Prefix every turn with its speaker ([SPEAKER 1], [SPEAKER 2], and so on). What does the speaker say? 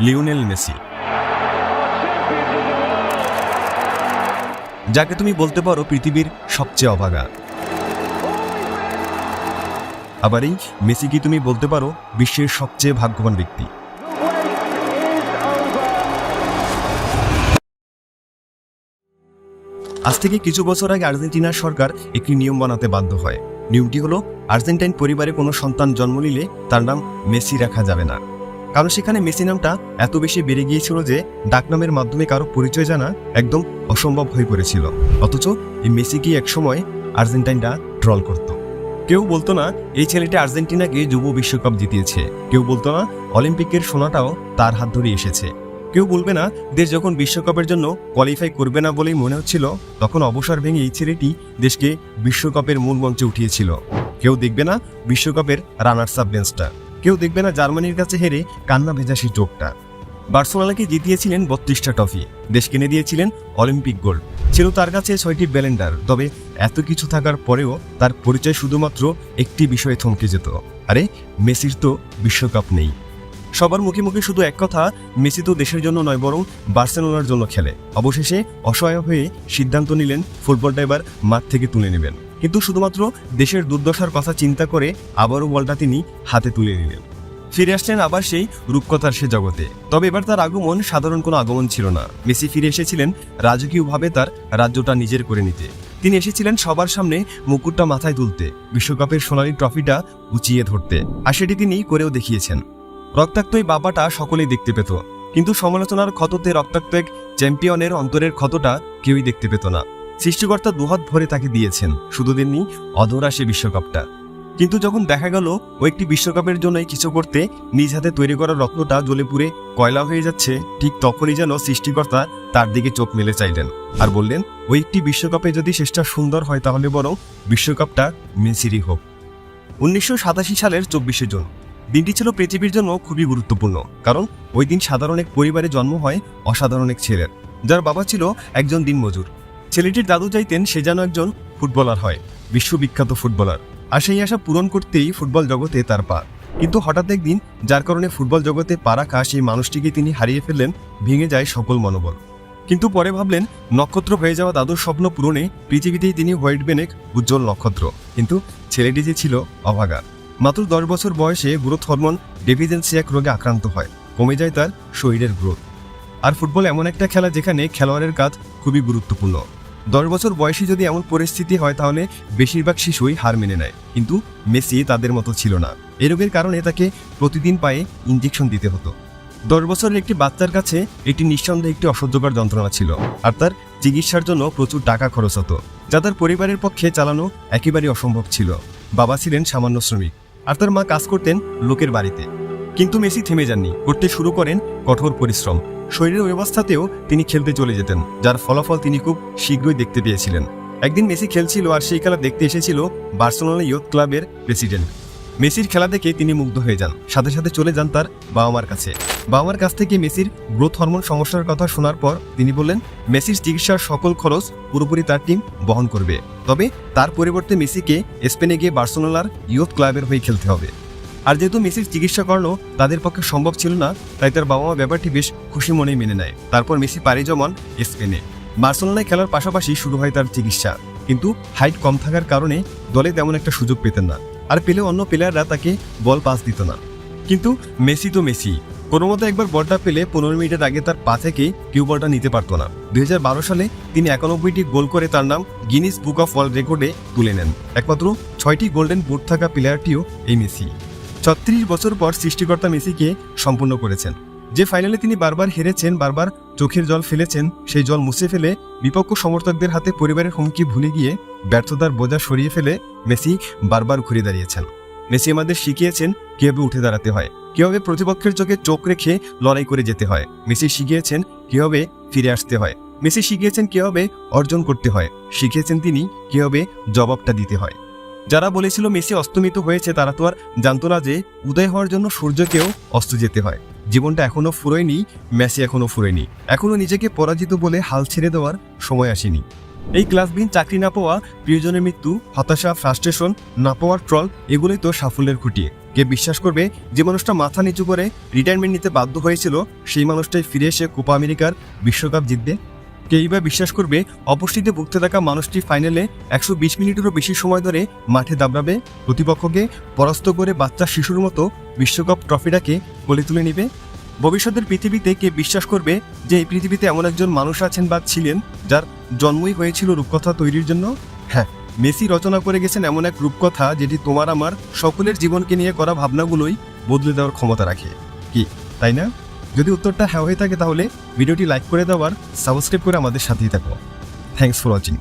[SPEAKER 1] Lionel Messi, যাকে তুমি বলতে পারো পৃথিবীর সবচেয়ে অভাগা। আবার এই মেসিকে তুমি বলতে পারো বিশ্বের সবচেয়ে ভাগ্যবান ব্যক্তি। আজ থেকে কিছু বছর আগে আর্জেন্টিনার সরকার একটি নিয়ম বানাতে বাধ্য হয়। নিয়মটি হলো, আর্জেন্টাইন পরিবারে কোনো সন্তান জন্ম নিলে তার নাম মেসি রাখা যাবে না। কারণ সেখানে মেসি নামটা এত বেশি বেড়ে গিয়েছিল যে ডাকনামের মাধ্যমে কারো পরিচয় জানা একদম অসম্ভব হয়ে পড়েছিল। অথচ এই মেসিকে একসময় আর্জেন্টাইনরা ট্রল করত। কেউ বলতো না এই ছেলেটি আর্জেন্টিনাকে যুব বিশ্বকাপ জিতিয়েছে, কেউ বলতো না অলিম্পিকের সোনাটাও তার হাত ধরে এসেছে, কেউ বলবে না দেশ যখন বিশ্বকাপের জন্য কোয়ালিফাই করবে না বলেই মনে হচ্ছিল তখন অবসর ভেঙে এই ছেলেটি দেশকে বিশ্বকাপের মূল মঞ্চে উঠিয়েছিল। কেউ দেখবে না বিশ্বকাপের রানার্স আপ বেঞ্চটা, কেউ দেখবে না জার্মানির কাছে হেরে কান্না ভেজা সেই চোখটা। বার্সেলোনাকে জিতিয়েছিলেন 32টা ট্রফি, দেশ কিনে দিয়েছিলেন অলিম্পিক গোল্ড, ছিল তার কাছে 6টি ব্যালেন্ডার। তবে এত কিছু থাকার পরেও তার পরিচয় শুধুমাত্র একটি বিষয়ে থমকে যেত, আরে মেসির তো বিশ্বকাপ নেই। সবার মুখে মুখে শুধু এক কথা, মেসি তো দেশের জন্য নয় বরং বার্সেলোনার জন্য খেলে। অবশেষে অসহায় হয়ে সিদ্ধান্ত নিলেন ফুটবলটা এবার মাঠ থেকে তুলে নেবেন, কিন্তু শুধুমাত্র দেশের দুর্দশার কথা চিন্তা করে আবারও বলটা তিনি হাতে তুলে নিলেন। ফিরে আসলেন আবার সেই রূপকথার সে জগতে। তবে এবার তার আগমন সাধারণ কোনো আগমন ছিল না। মেসি ফিরে এসেছিলেন রাজকীয়ভাবে তার রাজ্যটা নিজের করে নিতে। তিনি এসেছিলেন সবার সামনে মুকুটটা মাথায় তুলতে, বিশ্বকাপের সোনালী ট্রফিটা উঁচিয়ে ধরতে, আর সেটি তিনি করেও দেখিয়েছেন। রক্তাক্ত এই বাবাটা সকলেই দেখতে পেত, কিন্তু সমালোচনার ক্ষততে রক্তাক্ত এক চ্যাম্পিয়নের অন্তরের ক্ষতটা কেউই দেখতে পেত না। সৃষ্টিকর্তা দুহাত ভরে তাকে দিয়েছেন, শুধু দেননি অধরা সে বিশ্বকাপটা। কিন্তু যখন দেখা গেল ও একটি বিশ্বকাপের জন্যই কিছু করতে নিজ হাতে তৈরি করা রত্নটা জ্বলে পুড়ে কয়লা হয়ে যাচ্ছে, ঠিক তখনই যেন সৃষ্টিকর্তা তার দিকে চোখ মেলে চাইলেন আর বললেন, ওই একটি বিশ্বকাপে যদি শেষটা সুন্দর হয় তাহলে বরং বিশ্বকাপটা মেসিরই হোক। 1987 সালের 24শে জুন দিনটি ছিল পৃথিবীর জন্য খুবই গুরুত্বপূর্ণ, কারণ ওই দিন সাধারণ এক পরিবারে জন্ম হয় অসাধারণ এক ছেলের, যার বাবা ছিল একজন দিনমজুর। ছেলেটির দাদু চাইতেন সে যেন একজন ফুটবলার হয়, বিশ্ববিখ্যাত ফুটবলার, আর সেই আশা পূরণ করতেই ফুটবল জগতে তার পা। কিন্তু হঠাৎ একদিন যার কারণে ফুটবল জগতে পা রাখা সেই মানুষটিকে তিনি হারিয়ে ফেললেন, ভেঙে যায় সকল মনোবল। কিন্তু পরে ভাবলেন নক্ষত্র হয়ে যাওয়া দাদুর স্বপ্ন পূরণে পৃথিবীতেই তিনি হোয়াইট বেনেক উজ্জ্বল নক্ষত্র। কিন্তু ছেলেটি যে ছিল অভাগা। মাত্র 10 বছর বয়সে গ্রোথ হরমোন ডেফিসিয়েন্সি এক রোগে আক্রান্ত হয়, কমে যায় তার শরীরের গ্রোথ। আর ফুটবল এমন একটা খেলা যেখানে খেলোয়াড়ের কাজ খুবই গুরুত্বপূর্ণ। 10 বছর বয়সে যদি এমন পরিস্থিতি হয় তাহলে বেশিরভাগ শিশুই হার মেনে নেয়, কিন্তু মেসি তাদের মতো ছিল না। এই রোগের কারণে তাকে প্রতিদিন পায়ে ইঞ্জেকশন দিতে হতো। 10 বছরের একটি বাচ্চার কাছে এটি নিঃসন্দেহে একটি অসহ্যকর যন্ত্রণা ছিল, আর তার চিকিৎসার জন্য প্রচুর টাকা খরচ হতো, যা তার পরিবারের পক্ষে চালানো একেবারেই অসম্ভব ছিল। বাবা ছিলেন সামান্য শ্রমিক, আর তার মা কাজ করতেন লোকের বাড়িতে। কিন্তু মেসি থেমে যাননি, করতে শুরু করেন কঠোর পরিশ্রম। শরীরের অবস্থাতেও তিনি খেলতে চলে যেতেন, যার ফলাফল তিনি খুব শীঘ্রই দেখতে পেয়েছিলেন। একদিন মেসি খেলছিল, আর সেই খেলা দেখতে এসেছিল বার্সেলোনা ইয়ুথ ক্লাবের প্রেসিডেন্ট। মেসির খেলা দেখে তিনি মুগ্ধ হয়ে যান, সাথে সাথে চলে যান তার বাবা মার কাছে। বাবা মার কাছ থেকে মেসির গ্রোথ হরমোন সমস্যার কথা শোনার পর তিনি বললেন মেসির চিকিৎসার সকল খরচ পুরোপুরি তার টিম বহন করবে, তবে তার পরিবর্তে মেসিকে স্পেনে গিয়ে বার্সেলোনার ইয়ুথ ক্লাবের হয়ে খেলতে হবে। আর যেহেতু মেসির চিকিৎসা করানো তাদের পক্ষে সম্ভব ছিল না, তাই তার বাবা মা ব্যাপারটি বেশ খুশি মনেই মেনে নেয়। তারপর মেসি পাড়ি জমান স্পেনে। বার্সেলোনায় খেলার পাশাপাশি শুরু হয় তার চিকিৎসা, কিন্তু হাইট কম থাকার কারণে দলে তেমন একটা সুযোগ পেতেন না, আর পেলে অন্য প্লেয়াররা তাকে বল পাস দিত না। কিন্তু মেসি তো মেসি, কোনো মতো একবার বলটা পেলে 15 মিনিটের আগে তার পা থেকে কেউ বলটা নিতে পারত না। 2012 সালে তিনি 91টি গোল করে তার নাম গিনিস বুক অফ ওয়ার্ল্ড রেকর্ডে তুলে নেন। একমাত্র 6টি গোল্ডেন বুট থাকা প্লেয়ারটিও এই মেসি। 36 বছর পর সৃষ্টিকর্তা মেসিকে সম্পূর্ণ করেছেন। যে ফাইনালে তিনি বারবার হেরেছেন, বারবার চোখের জল ফেলেছেন, সেই জল মুছে ফেলে বিপক্ষ সমর্থকদের হাতে পরিবারের হুমকি ভুলে গিয়ে ব্যর্থতার বোঝা সরিয়ে ফেলে মেসি বারবার ঘুরে দাঁড়িয়েছেন। মেসি আমাদের শিখিয়েছেন কিভাবে উঠে দাঁড়াতে হয়, কিভাবে প্রতিপক্ষের চোখে চোখ রেখে লড়াই করে যেতে হয়। মেসি শিখিয়েছেন কিভাবে ফিরে আসতে হয়। মেসি শিখিয়েছেন কিভাবে অর্জন করতে হয়। শিখিয়েছেন তিনি কিভাবে জবাবটা দিতে হয়। যারা বলেছিল মেসি অস্তমিত হয়েছে, তারা তো আর জানতো না যে উদয় হওয়ার জন্য সূর্যকেও অস্ত যেতে হয়। জীবনটা এখনো ফুরোয়নি, মেসি এখনো ফুরোয়নি, এখনো নিজেকে পরাজিত বলে হাল ছেড়ে দেওয়ার সময় আসেনি। এই ক্লাসবিহীন চাকরি না পাওয়া, প্রিয়জনের মৃত্যু, হতাশা, ফ্রাস্ট্রেশন, না পাওয়ার ট্রল, এগুলোই তো সাফল্যের খুঁটি। কে বিশ্বাস করবে যে মানুষটা মাথা নিচু করে রিটায়ারমেন্ট নিতে বাধ্য হয়েছিল সেই মানুষটাই ফিরে এসে কোপা আমেরিকার বিশ্বকাপ জিতবে? কেই বা বিশ্বাস করবে অপুষ্টিতে ভুগতে থাকা মানুষটি ফাইনালে 120 মিনিটেরও বেশি সময় ধরে মাঠে দাবড়াবে, প্রতিপক্ষকে পরাস্ত করে বাচ্চা শিশুর মতো বিশ্বকাপ ট্রফিটাকে কোলে তুলে নেবে? ভবিষ্যতের পৃথিবীতে কে বিশ্বাস করবে যে এই পৃথিবীতে এমন একজন মানুষ আছেন বা ছিলেন যার জন্মই হয়েছিল রূপকথা তৈরির জন্য? হ্যাঁ, মেসি রচনা করে গেছেন এমন এক রূপকথা যেটি তোমার আমার সকলের জীবনকে নিয়ে করা ভাবনাগুলোই বদলে দেওয়ার ক্ষমতা রাখে। কি তাই না? যদি উত্তরটা হ্যাঁ হয়ে থাকে তাহলে ভিডিওটি লাইক করে দাও আর সাবস্ক্রাইব করে আমাদের সাথেই থাকো। Thanks for watching.